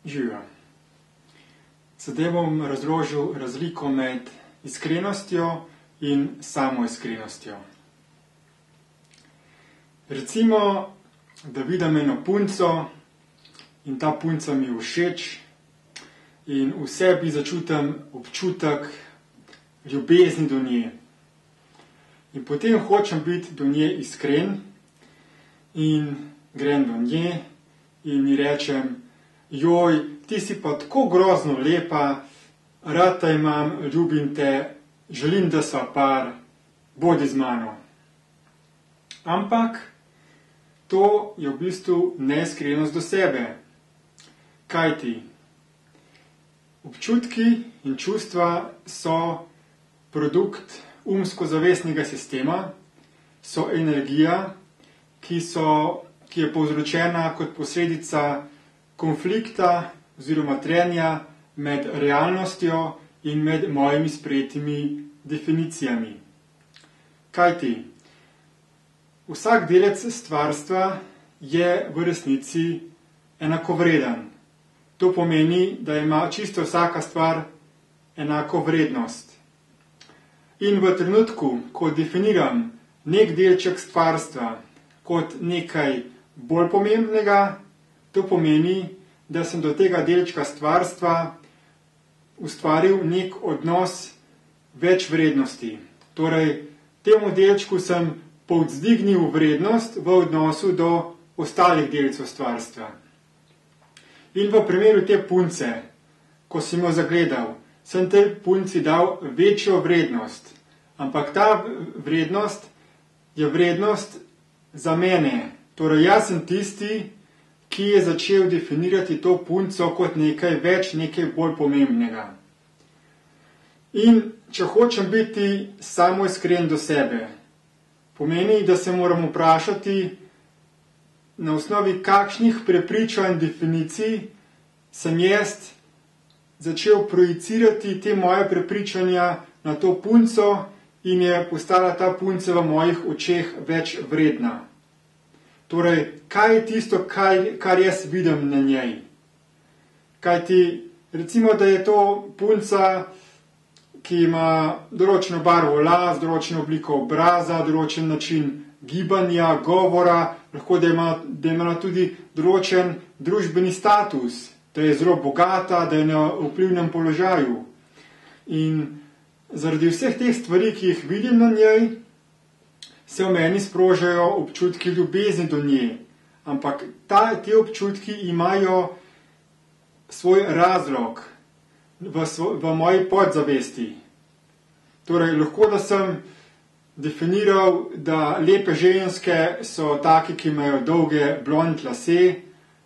Živijo. Zdaj bom razložil razliko med iskrenostjo in samoiskrenostjo. Recimo, da vidim eno punco in ta punca mi je všeč in v sebi začutim občutek ljubezni do nje. In potem hočem biti do nje iskren in grem do nje in mi rečem: joj, ti si pa tako grozno lepa, rad te imam, ljubim te, želim, da sva par, bodi z mano. Ampak to je v bistvu neiskrenost do sebe. Kajti občutki in čustva so produkt umsko-zavestnega sistema, so energija, ki je povzročena kot posledica konflikta oziroma trenja med realnostjo in med mojimi sprejetimi definicijami. Kajti vsak delec stvarstva je v resnici enakovreden. To pomeni, da ima čisto vsaka stvar enako vrednost. In v trenutku, ko definiram nek delček stvarstva kot nekaj bolj pomembnega, to pomeni, da sem do tega delčka stvarstva ustvaril nek odnos več vrednosti. Torej, temu delčku sem povzdignil vrednost v odnosu do ostalih delcev stvarstva. In v primeru te punce, ko sem jo zagledal, sem tej punci dal večjo vrednost. Ampak ta vrednost je vrednost za mene. Torej, jaz sem tisti, ki je začel definirati to punco kot nekaj več, nekaj bolj pomembnega. In če hočem biti samoiskren do sebe, pomeni, da se moram vprašati, na osnovi kakšnih prepričanj, definicij sem jaz začel projicirati te moje prepričanja na to punco in je postala ta punca v mojih očeh več vredna. Torej, kaj je tisto, kar jaz vidim na njej? Kajti, recimo, da je to punca, ki ima določeno barvo las, določeno obliko obraza, določen način gibanja, govora, lahko da ima tudi določen družbeni status, da je zelo bogata, da je na vplivnem položaju. In zaradi vseh teh stvari, ki jih vidim na njej, se v meni sprožajo občutki ljubezni do nje. Ampak te občutki imajo svoj razlog v moji podzavesti. Torej, lahko da sem definiral, da lepe ženske so take, ki imajo dolge blond lase,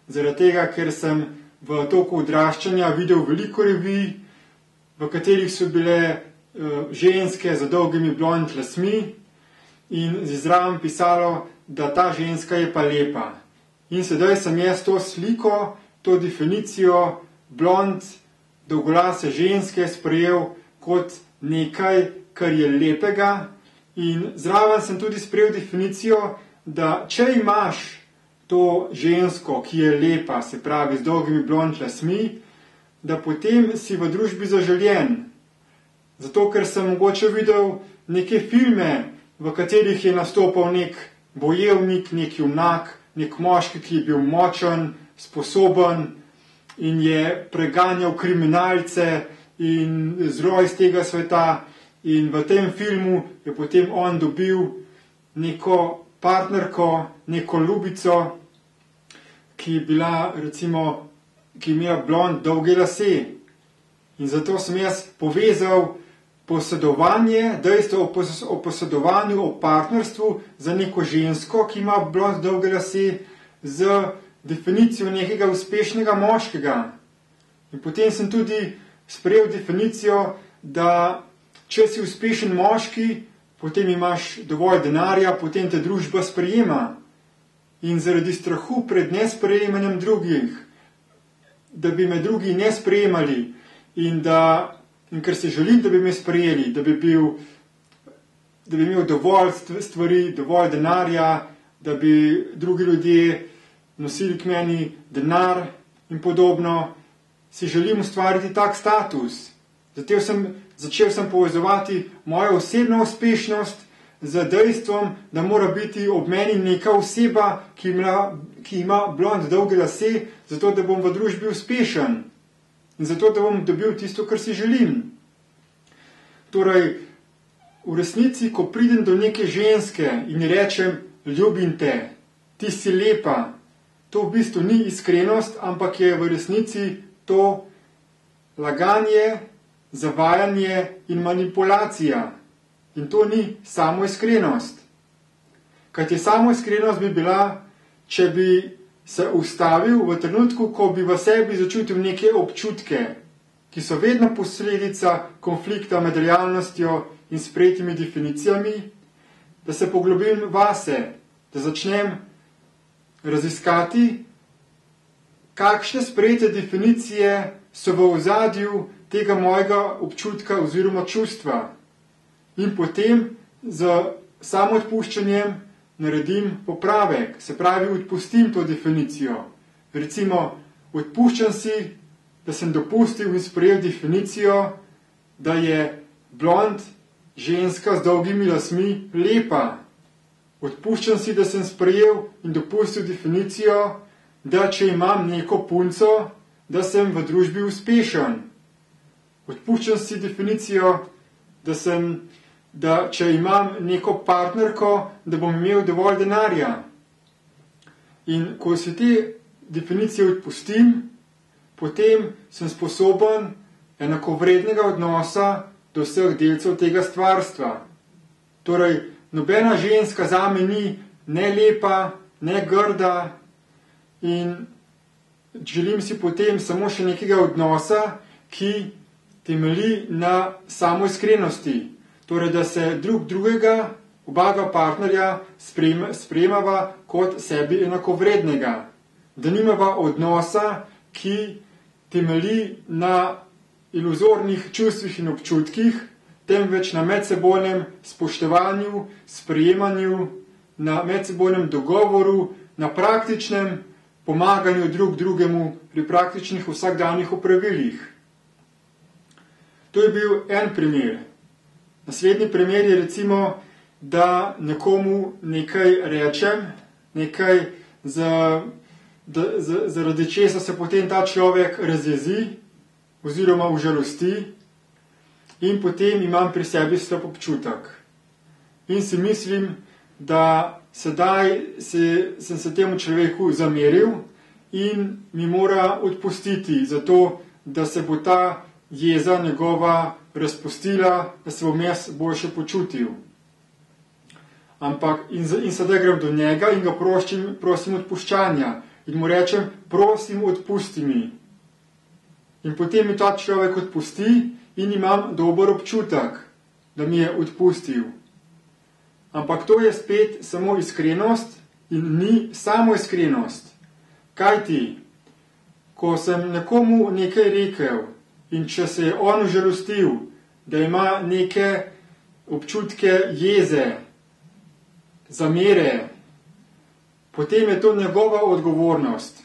zaradi tega, ker sem v toku odraščanja videl veliko revij, v katerih so bile ženske z dolgimi blond lasmi in zraven pisalo, da ta ženska je pa lepa. In sedaj sem jaz to sliko, to definicijo blond, dolgolase ženske sprejel kot nekaj, kar je lepega, in zraven sem tudi sprejel definicijo, da če imaš to žensko, ki je lepa, se pravi z dolgimi blond lasmi, da potem si v družbi zaželjen. Zato, ker sem mogoče videl neke filme, v katerih je nastopal nek bojevnik, nek junak, nek moški, ki je bil močen, sposoben in je preganjal kriminalce in zelo iz tega sveta. In v tem filmu je potem on dobil neko partnerko, neko ljubico, ki je bila, recimo, ki ima blond dolge lase. In zato sem jaz povezal posedovanje, dejstvo o posedovanju, o partnerstvu za neko žensko, ki ima blond dolge lase, z definicijo nekega uspešnega moškega. In potem sem tudi sprejel definicijo, da če si uspešen moški, potem imaš dovolj denarja, potem te družba sprejema. In zaradi strahu pred nesprejemanjem drugih, da bi me drugi ne sprejemali in ker si želim, da bi me sprejeli, da bi imel dovolj stvari, dovolj denarja, da bi drugi ljudje nosili k meni denar in podobno, si želim ustvariti tak status. Začel sem povezovati mojo osebno uspešnost z dejstvom, da mora biti ob meni neka oseba, ki ima blond dolge lase, zato da bom v družbi uspešen in zato da bom dobil tisto, kar si želim. Torej, v resnici, ko pridem do neke ženske in rečem, ljubim te, ti si lepa, to v bistvu ni iskrenost, ampak je v resnici to laganje, zavajanje in manipulacija. In to ni samo iskrenost. Kajti samo iskrenost bi bila, če bi se ustavil v trenutku, ko bi v sebi začutil neke občutke, ki so vedno posledica konflikta med realnostjo in sprejetimi definicijami, da se poglobim vase, da začnem raziskati, kakšne sprejete definicije so v ozadju tega mojega občutka oziroma čustva. In potem z samoodpuščanjem naredim popravek, se pravi, odpustim to definicijo. Recimo, odpuščam si, da sem dopustil in sprejel definicijo, da je blond ženska z dolgimi lasmi lepa. Odpuščam si, da sem sprejel in dopustil definicijo, da če imam neko punco, da sem v družbi uspešen. Odpuščam si definicijo, da če imam neko partnerko, da bom imel dovolj denarja. In ko si te definicije odpustim, potem sem sposoben enakovrednega odnosa do vseh delcev tega stvarstva. Torej, nobena ženska zame ni ne lepa, ne grda in želim si potem samo še nekega odnosa, ki temelji na samoiskrenosti. Torej, da se drugega, oba partnerja sprejemava kot sebi enakovrednega. Da nimava odnosa, ki temelji na iluzornih čustvih in občutkih, temveč na medsebojnem spoštovanju, sprejemanju, na medsebojnem dogovoru, na praktičnem pomaganju drugemu pri praktičnih vsakdanjih opravilih. To je bil en primer. Naslednji primer je recimo, da nekomu nekaj rečem, nekaj zaradi česa se potem ta človek razjezi oziroma užalosti in potem imam pri sebi slab občutek. In si mislim, da sedaj sem se temu človeku zameril in mi mora odpustiti, zato da se bo ta jeza njegova razpustila, da se bom jaz boljše počutil. In sedaj grem do njega in ga prosim odpuščanja in mu rečem, prosim odpusti mi. In potem mi ta človek odpusti in imam dober občutek, da mi je odpustil. Ampak to je spet samo iskrenost in ni samo iskrenost. Kajti, ko sem nekomu nekaj rekel in če se je on užalostil, da ima neke občutke jeze, zamere, potem je to njegova odgovornost.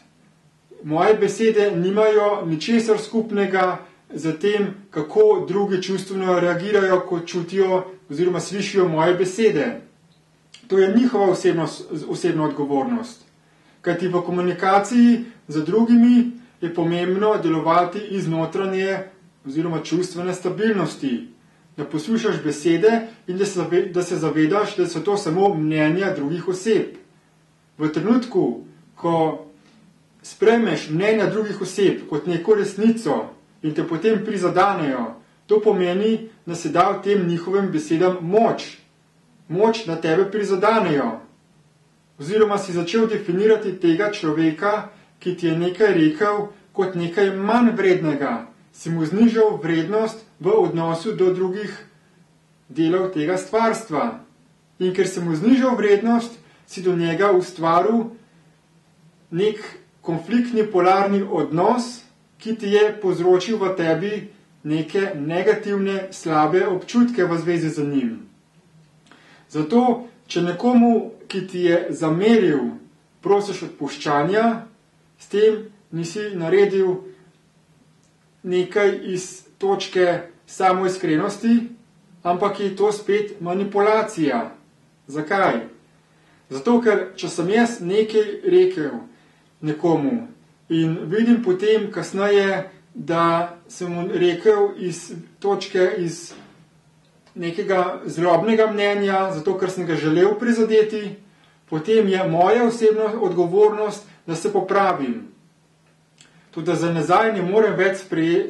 Moje besede nimajo ničesar skupnega z tem, kako drugi čustveno reagirajo, ko čutijo oziroma slišijo moje besede. To je njihova osebna odgovornost. Kajti v komunikaciji z drugimi je pomembno delovati iz notranje oziroma čustvene stabilnosti, da poslušaš besede in da se zavedaš, da so to samo mnenja drugih oseb. V trenutku, ko sprejmeš mnenja drugih oseb kot neko resnico in te potem prizadanejo, to pomeni, da se da v tem njihovim besedam moč. Moč, da tebe prizadanejo. Oziroma si začel definirati tega človeka, ki ti je nekaj rekel, kot nekaj manj vrednega. Si mu znižal vrednost v odnosu do drugih delov tega stvarstva. In ker si mu znižal vrednost, si do njega ustvaril nek konfliktni polarni odnos, ki ti je povzročil v tebi neke negativne, slabe občutke v zvezi z njim. Zato, če nekomu, ki ti je zameril, prosiš odpuščanja, s tem nisi naredil nekaj iz točke samoiskrenosti, ampak je to spet manipulacija. Zakaj? Zato, ker če sem jaz nekaj rekel nekomu in vidim potem kasneje, da sem mu rekel iz točke iz nekega zlobnega mnenja, zato ker sem ga želel prizadeti, potem je moja osebna odgovornost, da se popravim. Tudi za nazaj ne morem več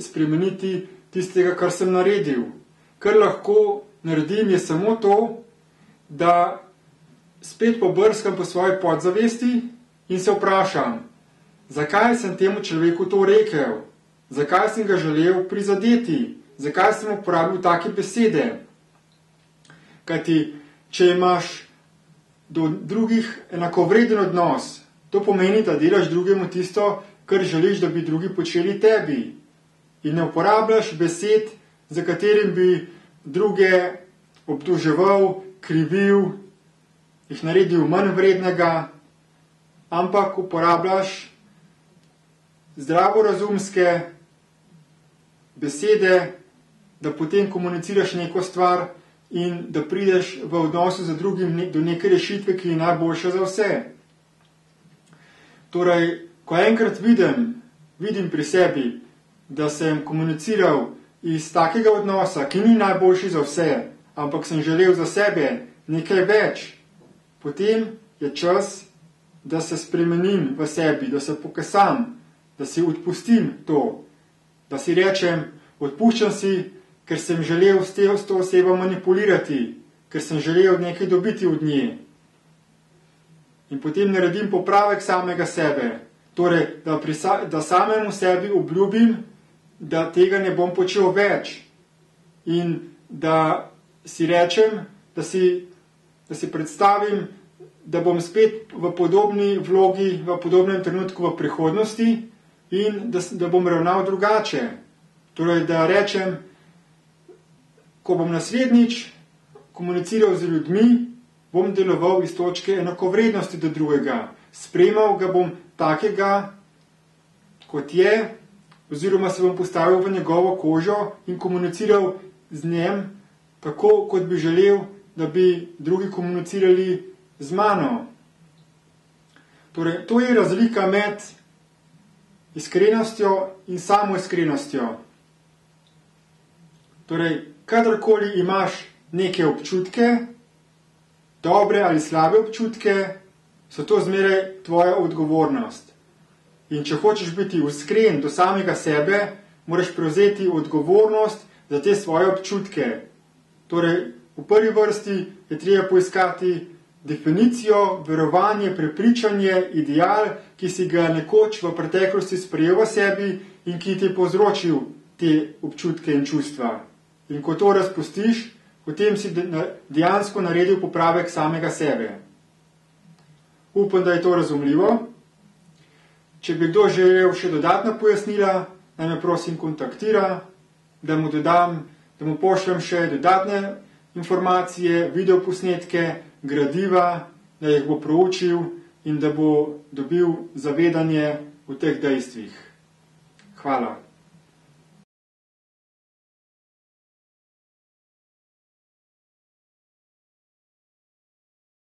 spremeniti tistega, kar sem naredil. Kar lahko naredim je samo to, da spet pobrskam po svoji podzavesti in se vprašam, zakaj sem temu človeku to rekel, zakaj sem ga želel prizadeti, zakaj sem uporabil take besede. Kajti, če imaš do drugih enakovreden odnos, to pomeni, da delaš drugemu tisto, kar želiš, da bi drugi počeli tebi. In ne uporabljaš besed, za katerim bi druge obtoževal, krivil, jih naredil manj vrednega, ampak uporabljaš zdravorazumske besede, da potem komuniciraš neko stvar in da prideš v odnosu z drugim do neke rešitve, ki je najboljša za vse. Torej, ko enkrat vidim pri sebi, da sem komuniciral iz takega odnosa, ki ni najboljši za vse, ampak sem želel za sebe nekaj več, potem je čas, da se spremenim v sebi, da se pokasam, da si odpustim to, da si rečem, odpuščam si, ker sem želel s to osebo manipulirati, ker sem želel nekaj dobiti od nje. In potem naredim popravek samega sebe, torej, da samemu sebi obljubim, da tega ne bom počel več in da si rečem, da si predstavim, da bom spet v podobni vlogi, v podobnem trenutku v prihodnosti in da bom ravnal drugače. Torej, da rečem, ko bom naslednjič komuniciral z ljudmi, bom deloval iz točke enakovrednosti do drugega. Sprejemal ga bom takega, kot je, oziroma se bom postavil v njegovo kožo in komuniciral z njem tako, kot bi želel, da bi drugi komunicirali z mano. Torej, to je razlika med iskrenostjo in samoiskrenostjo. Torej, kadarkoli imaš neke občutke, dobre ali slabe občutke, so to zmeraj tvoja odgovornost. In če hočeš biti iskren do samega sebe, moraš prevzeti odgovornost za te svoje občutke. Torej, v prvi vrsti je treba poiskati definicijo, verovanje, prepričanje, ideal, ki si ga nekoč v preteklosti sprejel v sebi in ki ti je povzročil te občutke in čustva. In ko to razpustiš, potem si dejansko naredil popravek samega sebe. Upam, da je to razumljivo. Če bi kdo želel še dodatna pojasnila, naj me prosim kontaktira, da mu pošljem še dodatne informacije, videoposnetke, gradiva, da jih bo proučil in da bo dobil zavedanje o teh dejstvih. Hvala.